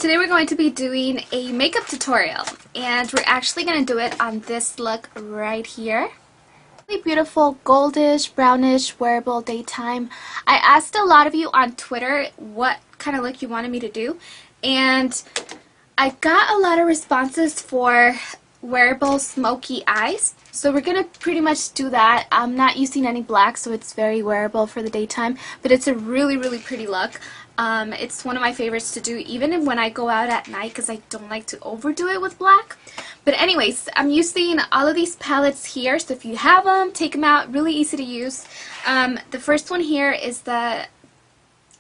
Today we're going to be doing a makeup tutorial, and we're actually going to do it on this look right here. Really beautiful goldish, brownish, wearable daytime. I asked a lot of you on Twitter what kind of look you wanted me to do, and I got a lot of responses for wearable smoky eyes. So we're going to pretty much do that. I'm not using any black, so it's very wearable for the daytime, but it's a really, really pretty look. It's one of my favorites to do even when I go out at night because I don't like to overdo it with black. But anyways, I'm using all of these palettes here, so if you have them, take them out. Really easy to use. The first one here is the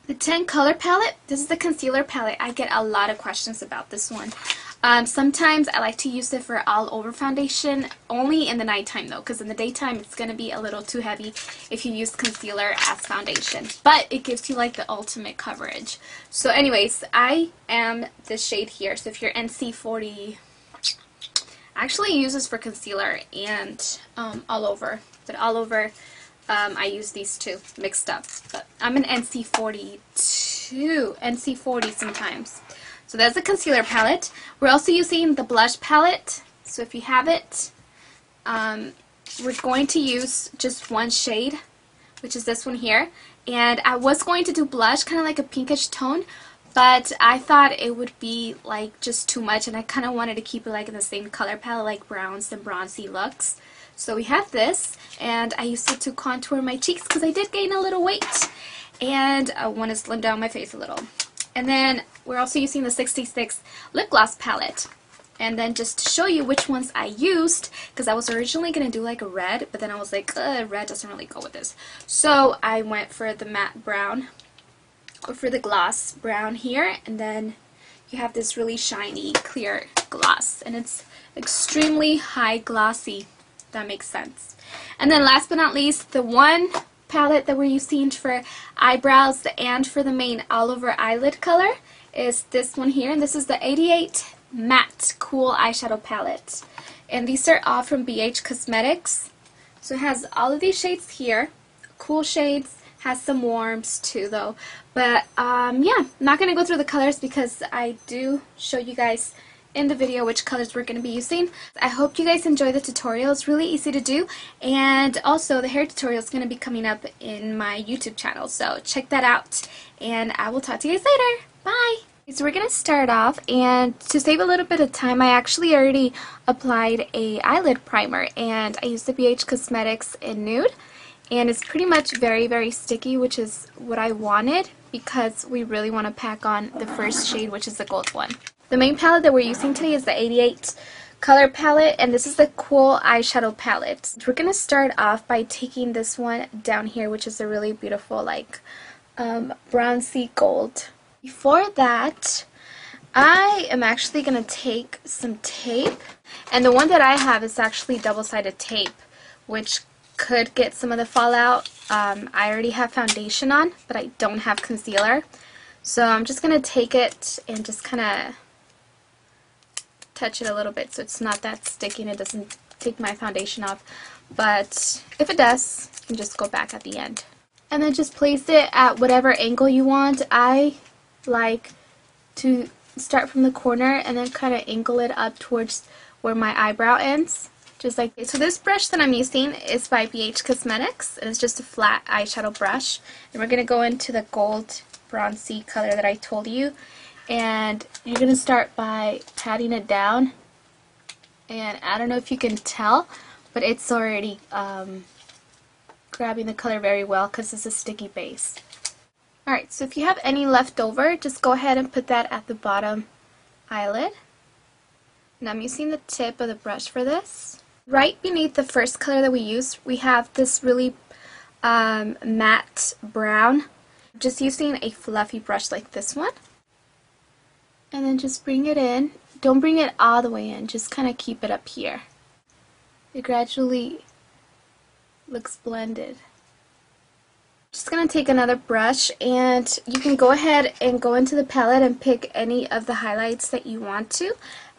10 color palette. This is the concealer palette. I get a lot of questions about this one. Sometimes I like to use it for all over foundation, only in the nighttime though, because in the daytime it's going to be a little too heavy if you use concealer as foundation. But it gives you like the ultimate coverage. So anyways, I am this shade here. So if you're NC40, I actually use this for concealer and all over. But all over, I use these two mixed up. But I'm an NC40 too. NC40 sometimes. So that's the concealer palette. We're also using the blush palette. So if you have it, we're going to use just one shade, which is this one here. And I was going to do blush, kind of like a pinkish tone, but I thought it would be like just too much, and I kind of wanted to keep it like in the same color palette, like browns and bronzy looks. So we have this, and I used it to contour my cheeks because I did gain a little weight, and I want to slim down my face a little. And then we're also using the 66 lip gloss palette. And then just to show you which ones I used, because I was originally going to do like a red, but then I was like, red doesn't really go with this. So I went for the matte brown, or for the gloss brown here, and then you have this really shiny, clear gloss. And it's extremely high glossy, if that makes sense. And then last but not least, the one palette that we're using for eyebrows and for the main all over eyelid color is this one here, and this is the 88 Matte Cool Eyeshadow Palette, and these are all from BH Cosmetics. So it has all of these shades here, cool shades, has some warms too though, but yeah, I'm not going to go through the colors because I do show you guys in the video which colors we're going to be using. I hope you guys enjoy the tutorial. It's really easy to do, and also the hair tutorial is going to be coming up in my YouTube channel, so check that out, and I will talk to you guys later. Bye! So we're going to start off, and to save a little bit of time, I actually already applied a eyelid primer, and I used the BH Cosmetics in Nude, and it's pretty much very, very sticky, which is what I wanted because we really want to pack on the first shade, which is the gold one. The main palette that we're using today is the 88 color palette, and this is the Cool Eyeshadow Palette. We're going to start off by taking this one down here, which is a really beautiful like bronzy gold. Before that, I am actually going to take some tape, and the one that I have is actually double-sided tape, which could get some of the fallout. I already have foundation on, but I don't have concealer. So I'm just going to take it and just kind of touch it a little bit so it's not that sticky and it doesn't take my foundation off. But if it does, you can just go back at the end. And then just place it at whatever angle you want. I like to start from the corner and then kind of angle it up towards where my eyebrow ends. Just like this. So this brush that I'm using is by BH Cosmetics, and it's just a flat eyeshadow brush. And we're going to go into the gold bronzy color that I told you. And you're going to start by patting it down, and I don't know if you can tell, but it's already grabbing the color very well because it's a sticky base. Alright, so if you have any left over, just go ahead and put that at the bottom eyelid. And I'm using the tip of the brush for this. Right beneath the first color that we used, we have this really matte brown. I'm just using a fluffy brush like this one. And then just bring it in. Don't bring it all the way in, just kind of keep it up here. It gradually looks blended. Just going to take another brush, and you can go ahead and go into the palette and pick any of the highlights that you want to.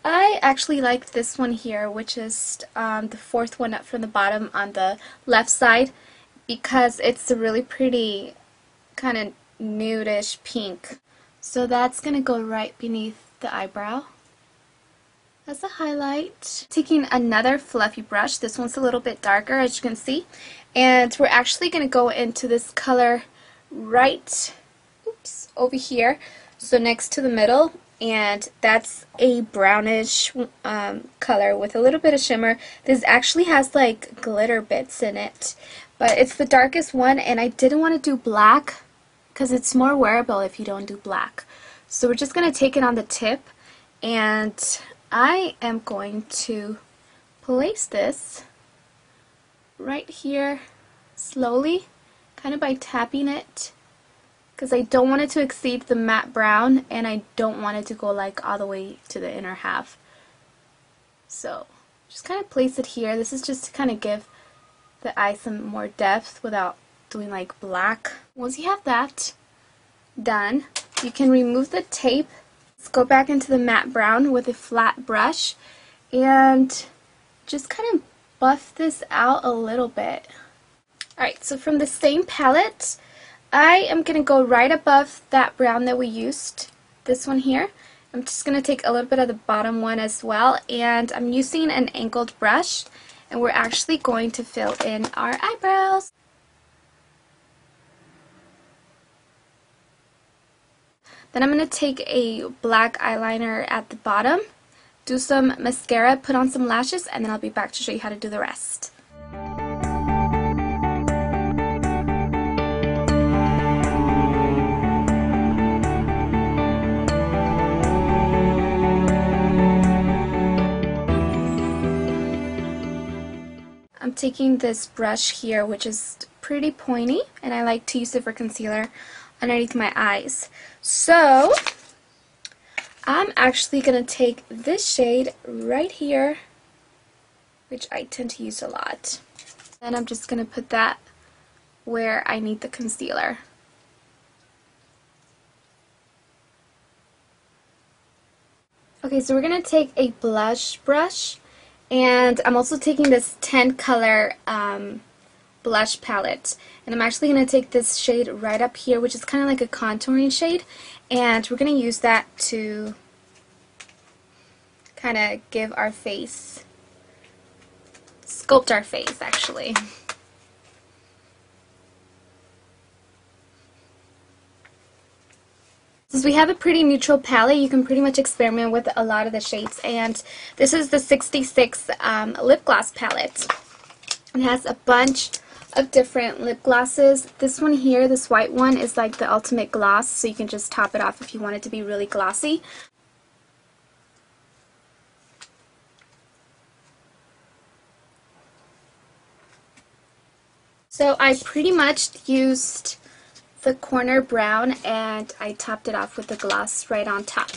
I actually like this one here, which is the fourth one up from the bottom on the left side, because it's a really pretty kind of nudish pink. So that's going to go right beneath the eyebrow as a highlight. Taking another fluffy brush. This one's a little bit darker, as you can see. And we're actually going to go into this color right over here, so next to the middle, and that's a brownish color with a little bit of shimmer. This actually has like glitter bits in it, but it's the darkest one, and I didn't want to do black because it's more wearable if you don't do black. So we're just going to take it on the tip, and I am going to place this right here slowly, kind of by tapping it, because I don't want it to exceed the matte brown, and I don't want it to go like all the way to the inner half. So just kind of place it here. This is just to kind of give the eye some more depth without doing like black. Once you have that done, you can remove the tape. Let's go back into the matte brown with a flat brush and just kind of buff this out a little bit. Alright, so from the same palette, I am going to go right above that brown that we used, this one here. I'm just going to take a little bit of the bottom one as well, and I'm using an angled brush, and we're actually going to fill in our eyebrows. Then I'm going to take a black eyeliner at the bottom, do some mascara, put on some lashes, and then I'll be back to show you how to do the rest. I'm taking this brush here, which is pretty pointy, and I like to use it for concealer underneath my eyes. So I'm actually going to take this shade right here, which I tend to use a lot. And I'm just going to put that where I need the concealer. Okay, so we're going to take a blush brush, and I'm also taking this 10 color blush palette, and I'm actually going to take this shade right up here, which is kind of like a contouring shade, and we're going to use that to kind of give our face, sculpt our face actually. Since we have a pretty neutral palette, you can pretty much experiment with a lot of the shades, and this is the 66 lip gloss palette. It has a bunch of different lip glosses. This one here, this white one, is like the ultimate gloss, so you can just top it off if you want it to be really glossy. So I pretty much used the corner brown, and I topped it off with the gloss right on top.